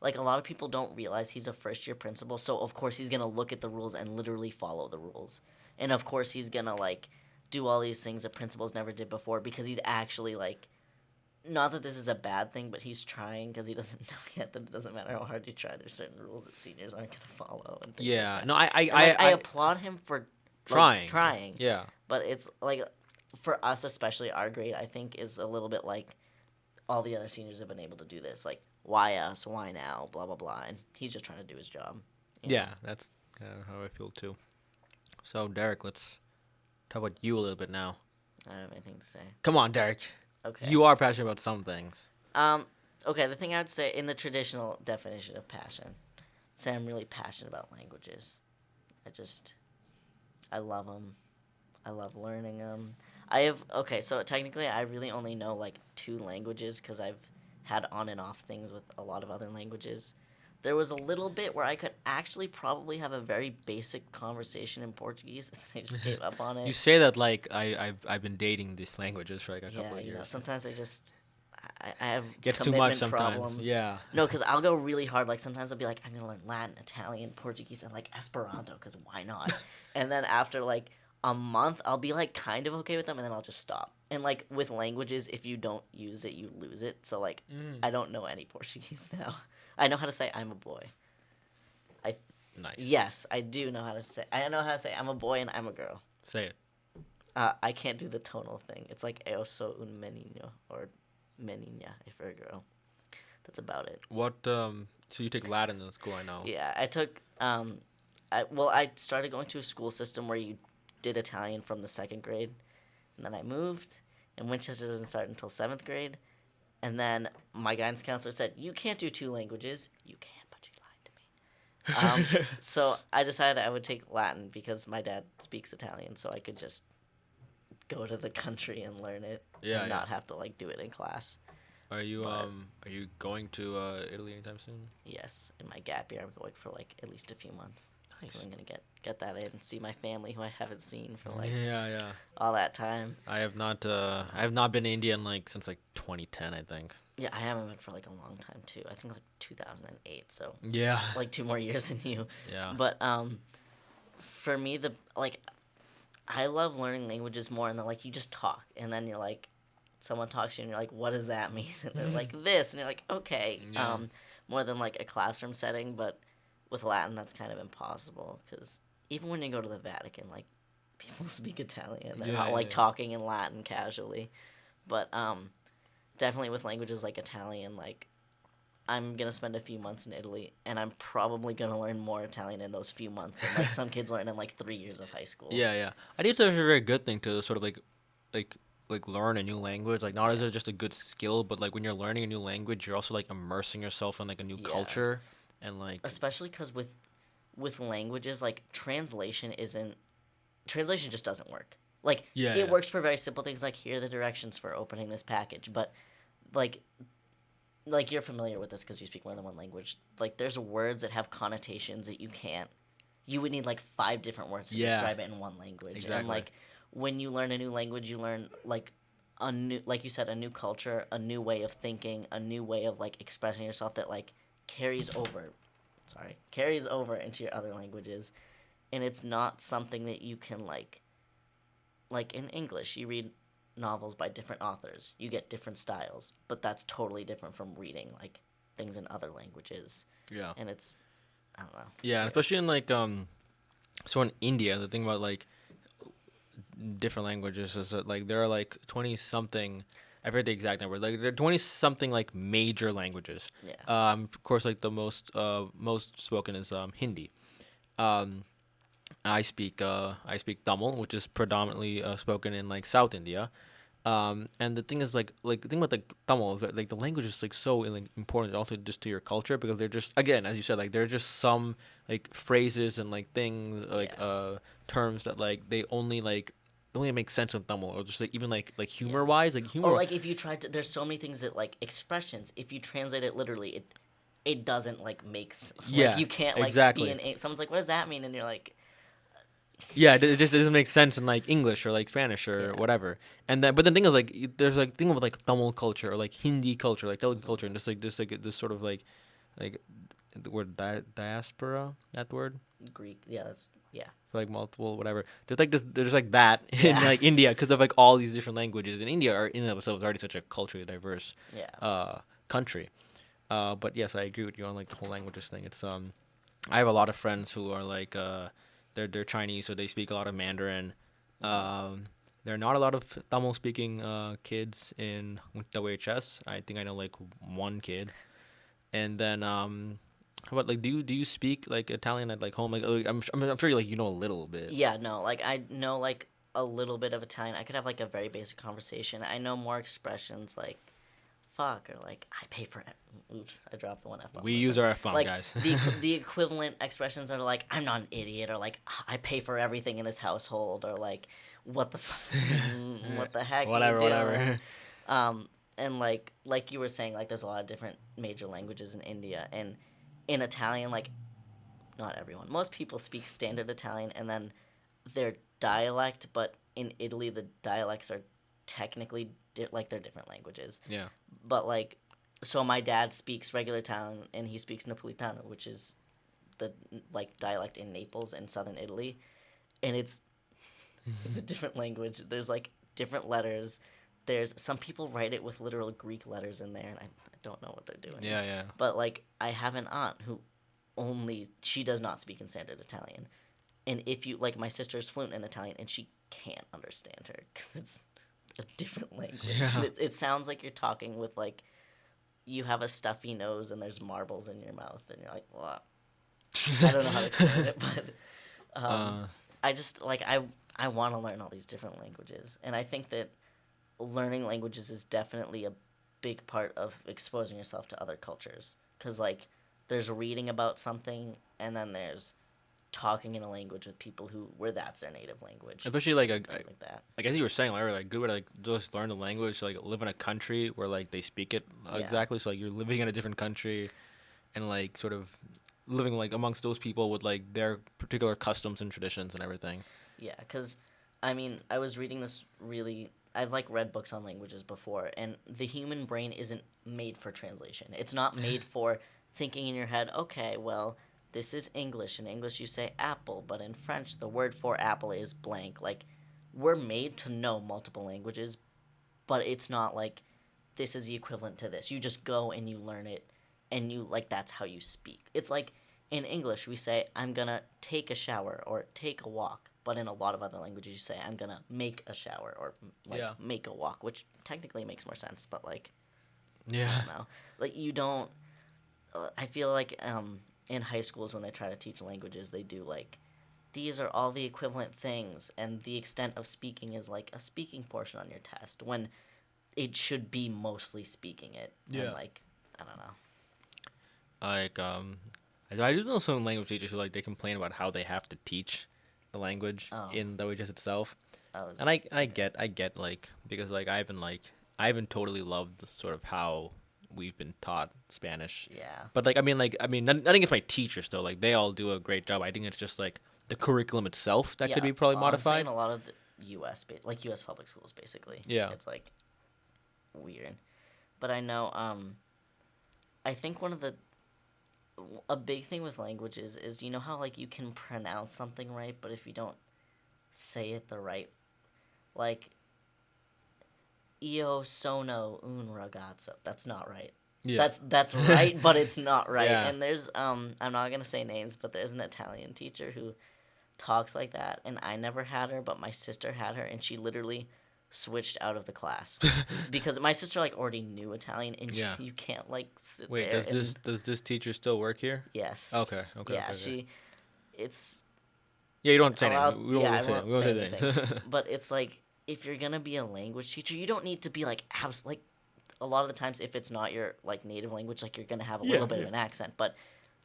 a lot of people don't realize he's a first year principal, so of course he's gonna look at the rules and literally follow the rules, and of course he's gonna like do all these things that principals never did before, because he's actually like, not that this is a bad thing, but he's trying, because he doesn't know yet that it doesn't matter how hard you try. There's certain rules that seniors aren't gonna follow. And things Yeah. like that. No, I applaud him for like, trying. Yeah. But it's like, for us especially, our grade I think is a little bit like, all the other seniors have been able to do this. Like, why us? Why now? Blah blah blah. And he's just trying to do his job. you know? Yeah, that's kind of how I feel too. So, Derek, let's talk about you a little bit now. I don't have anything to say. Come on, Derek. Okay. You are passionate about some things. Okay. The thing I would say in the traditional definition of passion, say I'm really passionate about languages. I love them. I love learning them. So technically I really only know like 2 languages because I've had on and off things with a lot of other languages. There was a little bit where I could actually probably have a very basic conversation in Portuguese, and I just gave up on it. You say that like I've been dating these languages for like a couple of years. Sometimes I have Gets too much sometimes. problems. Yeah. No, because I'll go really hard. Like, sometimes I'll be like, I'm going to learn Latin, Italian, Portuguese, and, like, Esperanto, because why not? And then after, like, a month, I'll be, like, kind of okay with them, and then I'll just stop. And, like, with languages, if you don't use it, you lose it. So, like, I don't know any Portuguese now. I know how to say I'm a boy. Nice. Yes, I do know how to say. I know how to say I'm a boy and I'm a girl. Say it. I can't do the tonal thing. It's like "eu sou un menino" or "menina" if you're a girl. That's about it. What? So you take Latin in school? I know. Yeah, I took. I started going to a school system where you did Italian from the second grade, and then I moved, and Winchester doesn't start until seventh grade, and then my guidance counselor said you can't do two languages. You can, but you lied to me. So I decided I would take Latin because my dad speaks Italian, so I could just go to the country and learn it, and not have to like do it in class. Are you going to Italy anytime soon? Yes, in my gap year, I'm going for like at least a few months. Nice. I'm gonna get that in, see my family who I haven't seen for like Yeah. all that time. I have not been to India in like since like 2010, I think. Yeah, I haven't been for like a long time too. I think like 2008. So Yeah. like 2 more years than you. Yeah. But for me I love learning languages more, and then like you just talk, and then you're like, someone talks to you, and you're like, what does that mean? And they're like this, and you're like, okay. Yeah. More than like a classroom setting, but with Latin that's kind of impossible because even when you go to the Vatican, like people speak Italian, they're not like talking in Latin casually. But definitely with languages like Italian, like I'm gonna spend a few months in Italy, and I'm probably gonna learn more Italian in those few months than like some kids learn in like 3 years of high school. Yeah. I think it's a very good thing to sort of like learn a new language. Like not as just a good skill, but like when you're learning a new language, you're also like immersing yourself in like a new culture, and like especially because with languages, like translation just doesn't work. Like it works for very simple things like here are the directions for opening this package, but like you're familiar with this because you speak more than one language. Like there's words that have connotations that you would need like 5 different words to describe it in one language. Exactly. And like when you learn a new language, you learn like a new, like you said, a new culture, a new way of thinking, a new way of like expressing yourself that like carries over into your other languages. And it's not something that you can like in English, you read novels by different authors, you get different styles, but that's totally different from reading like things in other languages. Yeah. And it's, I don't know. Yeah, and especially in like so in India, the thing about like different languages is that like there are like 20 something, I forget the exact number, like there are 20 something like major languages. Yeah. Of course, like the most spoken is Hindi. I speak Tamil, which is predominantly spoken in like South India. And the thing is like the thing about like Tamil is that like the language is like so like important also just to your culture, because they're just, again, as you said, like they're just some like phrases and like things like terms that like they only make sense in Tamil, or just like even like humor wise, like humor. Or like if you try to, there's so many things that like expressions, if you translate it literally, it doesn't like make like you can't like exactly. Someone's like, what does that mean? And you're like, yeah, it just doesn't make sense in like English or like Spanish or whatever. And then, but the thing is like there's like thing with like Tamil culture or like Hindi culture, like Telugu culture, and just like this sort of like the word diaspora, that word Greek. Yeah, that's for like multiple whatever. There's like this. There's like that in like India because of like all these different languages. And India are in and of itself is already such a culturally diverse country. But yes, I agree with you on like the whole languages thing. It's I have a lot of friends who are like they're Chinese, so they speak a lot of Mandarin. There are not a lot of Tamil speaking kids in WHS. I think I know like one kid. And then how about like do you speak like Italian at like home? Like I'm sure you like you know a little bit. Yeah, no, like I know like a little bit of Italian. I could have like a very basic conversation. I know more expressions like fuck or like I pay for it. Oops, I dropped the one F bomb. We use our F bomb, like, guys. the equivalent expressions are like I'm not an idiot, or like I pay for everything in this household, or like what the what the heck whatever. And like you were saying, like there's a lot of different major languages in India, and in Italian, like not everyone, most people speak standard Italian and then their dialect, but in Italy the dialects are technically like they're different languages. Yeah. But like, so my dad speaks regular Italian and he speaks Napolitano, which is the like dialect in Naples in southern Italy, and it's a different language. There's like different letters. There's some people write it with literal Greek letters in there, and I don't know what they're doing. Yeah. But like, I have an aunt who she does not speak in standard Italian. And if you like, my sister is fluent in Italian, and she can't understand her because it's a different language. Yeah. And it sounds like you're talking with like you have a stuffy nose and there's marbles in your mouth, and you're like, well, I don't know how to explain it, but I just like I want to learn all these different languages, and I think that learning languages is definitely a big part of exposing yourself to other cultures, because like there's reading about something, and then there's talking in a language with people where that's their native language, Especially like things like that. like as you were saying, like good way to like just learn the language, like live in a country where like they speak it Yeah. exactly. So like you're living in a different country, and like sort of living like amongst those people with like their particular customs and traditions and everything. Yeah, because I mean, I was reading this really. I've like read books on languages before, and the human brain isn't made for translation. It's not made for thinking in your head, okay, well, this is English. In English, you say apple, but in French, the word for apple is blank. Like, we're made to know multiple languages, but it's not like this is the equivalent to this. You just go and you learn it, and you like that's how you speak. It's like in English, we say, I'm gonna take a shower or take a walk. But in a lot of other languages, you say, I'm going to make a shower or, like, make a walk, which technically makes more sense. But, like, I don't know. Like, you don't... I feel like in high schools when they try to teach languages, they do, like, these are all the equivalent things. And the extent of speaking is, like, a speaking portion on your test. When it should be mostly speaking it. Yeah. And, like, I don't know. Like I do know some language teachers who like they complain about how they have to teach the language in the language itself, and I get like because like I haven't totally loved sort of how we've been taught Spanish. Yeah. But like I mean nothing against my teachers though, like they all do a great job. I think it's just like the curriculum itself that could be probably modified. In a lot of the U.S. like U.S. public schools basically. Yeah. It's like weird, but I know I think a big thing with languages is, you know how like you can pronounce something right, but if you don't say it the right, like io sono un ragazzo, that's not right. Yeah. That's right, but it's not right. Yeah. And there's I'm not gonna say names, but there's an Italian teacher who talks like that, and I never had her, but my sister had her, and she literally switched out of the class because my sister like already knew Italian, and you can't like sit Wait, there. does this teacher still work here? Yes. Okay. Yeah, okay. It's. Yeah, you don't say allowed, anything. We won't say anything. But it's like if you're gonna be a language teacher, you don't need to be like like. A lot of the times, if it's not your like native language, like you're gonna have a little bit of an accent. But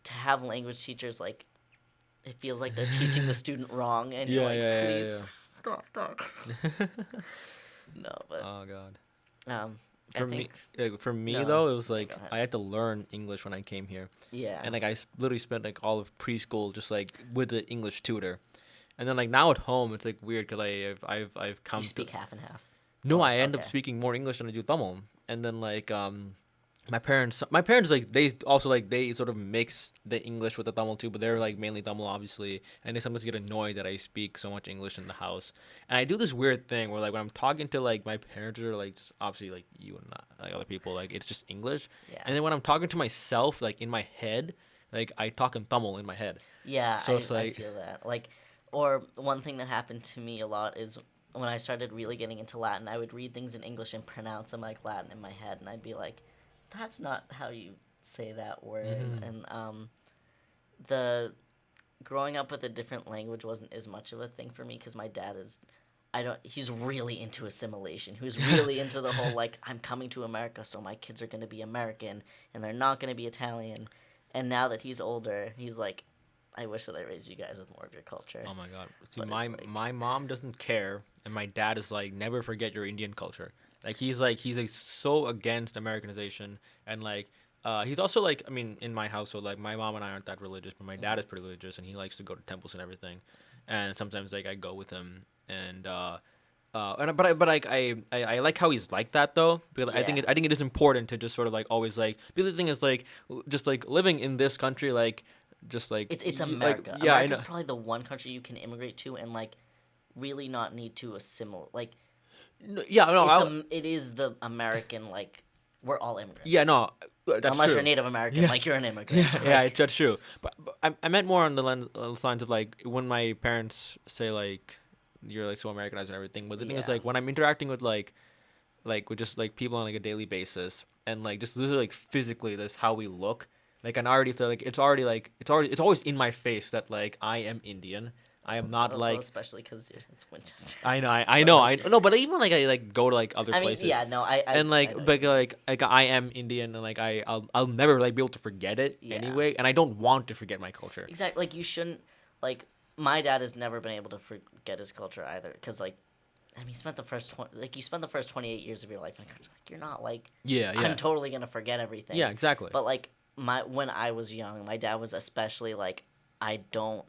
to have language teachers like. It feels like they're teaching the student wrong, and you're like, please stop talking. No, but oh god. For me though, it was like I had to learn English when I came here. Yeah. And like I literally spent like all of preschool just like with the English tutor, and then like now at home it's like weird because I've come. You speak half and half. No, I end up speaking more English than I do Tamil, and then like my parents like they also like they sort of mix the English with the Tamil too, but they're like mainly Tamil obviously, and they sometimes get annoyed that I speak so much English in the house. And I do this weird thing where like when I'm talking to like my parents or like just obviously like you and not like other people, like it's just English. Yeah. And then when I'm talking to myself like in my head, like I talk in Tamil in my head. Yeah, so it's like I feel that. Like or one thing that happened to me a lot is when I started really getting into Latin, I would read things in English and pronounce them like Latin in my head, and I'd be like, that's not how you say that word. Mm-hmm. And the growing up with a different language wasn't as much of a thing for me because my dad he's really into assimilation. He was really into the whole like, I'm coming to America, so my kids are going to be American and they're not going to be Italian. And now that he's older, he's like, I wish that I raised you guys with more of your culture. Oh my god. See, But my mom doesn't care, and my dad is like, never forget your Indian culture. Like he's so against Americanization, and like he's also like, I mean, in my household, like my mom and I aren't that religious, but my dad is pretty religious, and he likes to go to temples and everything, and sometimes like I go with him, and but like I like how he's like that though, because I think it is important to just sort of like always like. The other thing is like just like living in this country, like just like it's America. Like, yeah, America's probably the one country you can immigrate to and like really not need to assimilate. Like it is the American like We're all immigrants. Yeah, no, that's Unless true. you're Native American, Yeah. like you're an immigrant. Yeah, Like, that's true. But I meant more on the lines of like when my parents say like you're like so Americanized and everything. But the thing is Yeah. like when I'm interacting with like with just like people on like a daily basis and like just literally like physically that's how we look. Like and I already feel like it's always in my face that like I am Indian. I am not also, like especially because it's Winchester. I know I But, know like, I know but even like I like go to like other I mean, places. yeah, no, I And I know like you but mean. like I am Indian and like I'll never like be able to forget it Yeah. anyway and I don't want to forget my culture. Exactly. Like you shouldn't. Like my dad has never been able to forget his culture either. Because like, I mean, he spent the first you spent the first 28 years of your life in a country. Like you're not like Yeah, I'm totally gonna forget everything. yeah, exactly. But like when I was young, my dad was especially like I don't.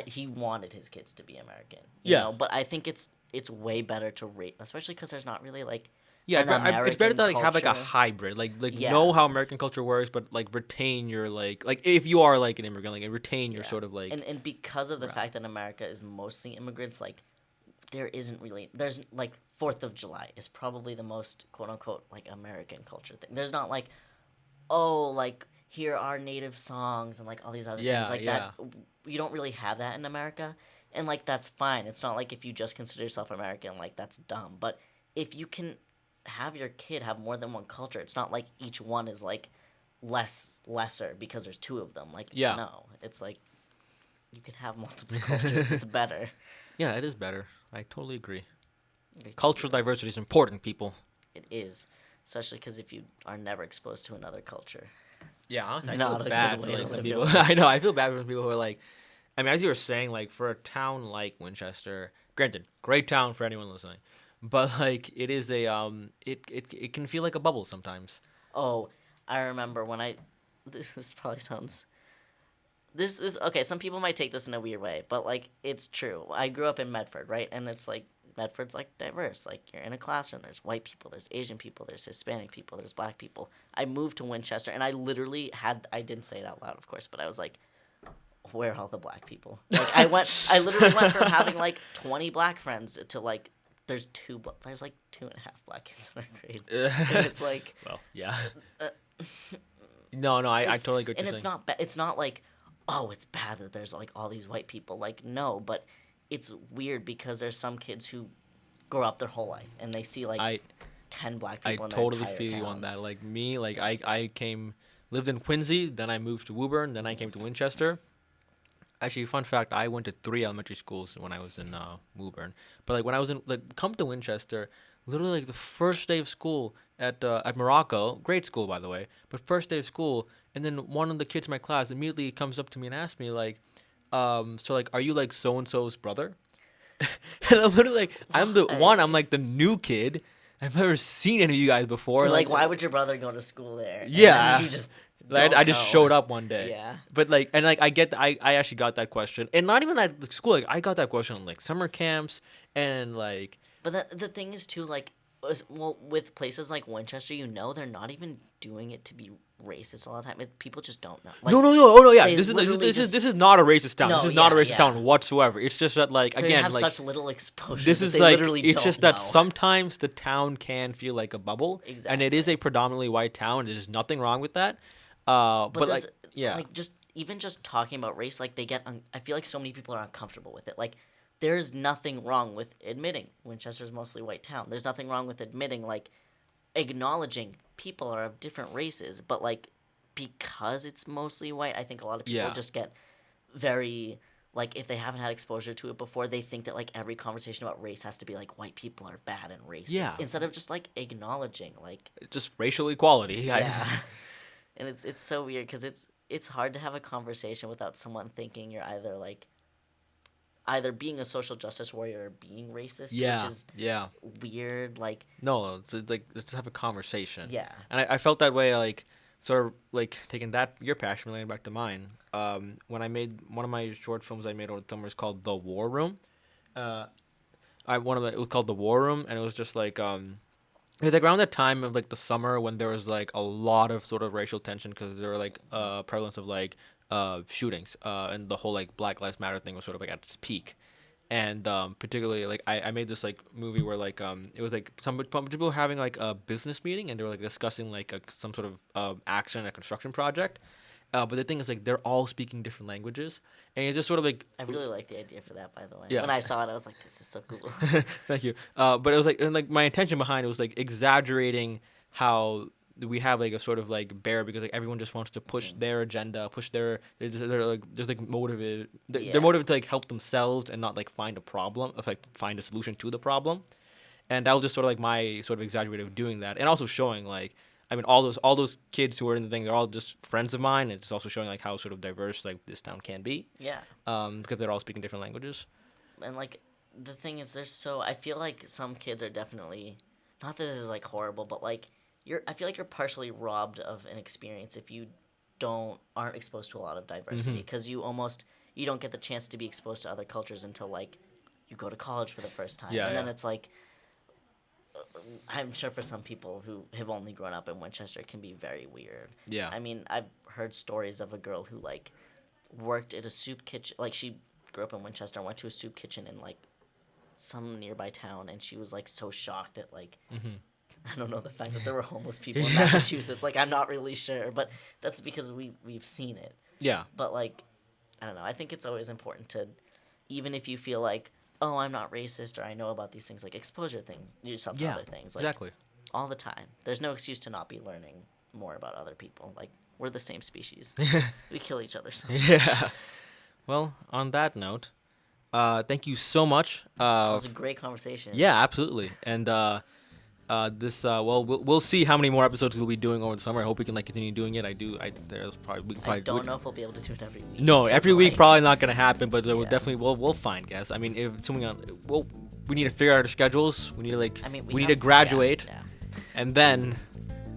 He wanted his kids to be American. You Yeah. know? But I think it's way better to rate, especially because there's not really like Yeah, an it's better American to like have like a culture. hybrid, like Yeah. know how American culture works, but like retain your like if you are like an immigrant, like retain your Yeah. sort of like and because of the Right. fact that America is mostly immigrants, like there's like 4th of July is probably the most quote unquote like American culture thing. There's not like oh like here are native songs and like all these other Yeah, things like yeah. that. You don't really have that in America, and like that's fine. It's not like if you just consider yourself American, like that's dumb. But if you can have your kid have more than one culture, it's not like each one is like lesser because there's two of them. Like Yeah. no, it's like you can have multiple cultures. It's better. Yeah, it is better. I totally agree. It's- Cultural diversity is important, people. It is, especially because if you are never exposed to another culture. Yeah, honestly, I Not feel a good bad way for to like some live people. your life. I know, I feel bad for people who are like, I mean, as you were saying, like for a town like Winchester, granted, great town for anyone listening, but like it is a it can feel like a bubble sometimes. Oh, I remember when I. This probably sounds. This is okay. Some people might take this in a weird way, but like it's true. I grew up in Medford, right? And it's like Medford's like diverse. Like you're in a classroom. There's white people. There's Asian people. There's Hispanic people. There's black people. I moved to Winchester, and I literally had. I didn't say it out loud, of course, but I was like, "Where are all the black people?" Like I went. I literally went from having like 20 black friends to like. There's there's like 2.5 black kids in our grade. And it's like Well, yeah. No, I totally get what and you're it's saying. not it's not like oh it's bad that there's like all these white people like no but it's weird because there's some kids who grow up their whole life and they see like I 10 black I people in totally their entire feel you town. on that. Like me, like Yes. I lived in Quincy, then I moved to Woburn, then I came to Winchester. Actually, fun fact, I went to 3 elementary schools when I was in Woburn. But like when I was in like come to Winchester, literally like the first day of school at Morocco, great school by the way, but first day of school, and then one of the kids in my class immediately comes up to me and asks me like, so like, are you like so and so's brother? And I'm literally like, I'm like the new kid. I've never seen any of you guys before. Like why would your brother go to school there? And Yeah. then you just Like, don't I just go. showed up one day. Yeah. But like, and like, I actually got that question, and not even at the school. Like, I got that question on like summer camps, and like, But the thing is too like well with places like Winchester they're not even doing it to be racist all the time. People just don't know. Like, no, oh no, yeah, they this is literally this is not a racist town. No, This is not a yeah, racist yeah. town whatsoever. It's just that like they again, have like such little exposure. this that is they like literally it's don't just that know. sometimes the town can feel like a bubble, and it is Exactly. a predominantly white town. There's nothing wrong with that. But like, there's, yeah, like just talking about race, like I feel like so many people are uncomfortable with it. Like there's nothing wrong with admitting Winchester's mostly white town. There's nothing wrong with admitting like acknowledging people are of different races, but like because it's mostly white, I think a lot of people Yeah. just get very like if they haven't had exposure to it before, they think that like every conversation about race has to be like white people are bad and racist Yeah. instead of just like acknowledging like just racial equality, guys. yeah. And it's so weird because it's hard to have a conversation without someone thinking you're either being a social justice warrior or being racist, Yeah, which is yeah. weird. Like, No, it's like let's have a conversation. yeah, And I felt that way, like sort of like taking that your passion relating back to mine. When I made one of my short films I made over the summer is called The War Room. It was called The War Room, and it was just like it was like around the time of like the summer when there was like a lot of sort of racial tension because there were like prevalence of like shootings and the whole like Black Lives Matter thing was sort of like at its peak. And particularly like I made this like movie where like it was like some people were having like a business meeting and they were like discussing like some sort of action, a construction project. But the thing is like they're all speaking different languages, and it just sort of like I really like the idea for that, by the way. Yeah. When I saw it, I was like, "This is so cool." Thank you. But it was like and, like my intention behind it was like exaggerating how we have like a sort of like bear because like everyone just wants to push their agenda, push they're like just like motivated. They're motivated to like help themselves and not like find a problem, of like find a solution to the problem. And that was just sort of like my sort of exaggerated of doing that, and also showing like I mean all those kids who are in the thing, they're all just friends of mine. And it's also showing like how sort of diverse like this town can be. Yeah. Because they're all speaking different languages. And like the thing is, I feel like some kids are definitely, not that this is like horrible, but like I feel like you're partially robbed of an experience if you aren't exposed to a lot of diversity, because you don't get the chance to be exposed to other cultures until like you go to college for the first time. And then it's like, I'm sure for some people who have only grown up in Winchester, it can be very weird. Yeah. I mean, I've heard stories of a girl who like worked at a soup kitchen. Like she grew up in Winchester and went to a soup kitchen in like some nearby town, and she was like so shocked at like I don't know, the fact that there were homeless people in Massachusetts. Like I'm not really sure, but that's because we've seen it. Yeah. But like I don't know. I think it's always important to, even if you feel like, oh, I'm not racist or I know about these things, like expose yourself to other things. Like, exactly. All the time. There's no excuse to not be learning more about other people. Like we're the same species. We kill each other so much. Yeah. Well, on that note, thank you so much. It was a great conversation. Yeah, absolutely. And we'll see how many more episodes we'll be doing over the summer. I hope we can like continue doing it. I don't know if we'll be able to do it every week. No, every week probably not gonna happen, but we'll definitely we'll find guests. I mean, if something we need to figure out our schedules. We need to like we need to graduate, and then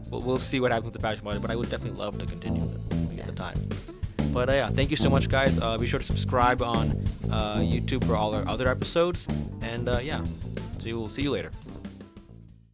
we'll see what happens with the passion project. But I would definitely love to continue it when we get the time. But yeah, thank you so much, guys. Be sure to subscribe on YouTube for all our other episodes, and yeah, so we'll see you later.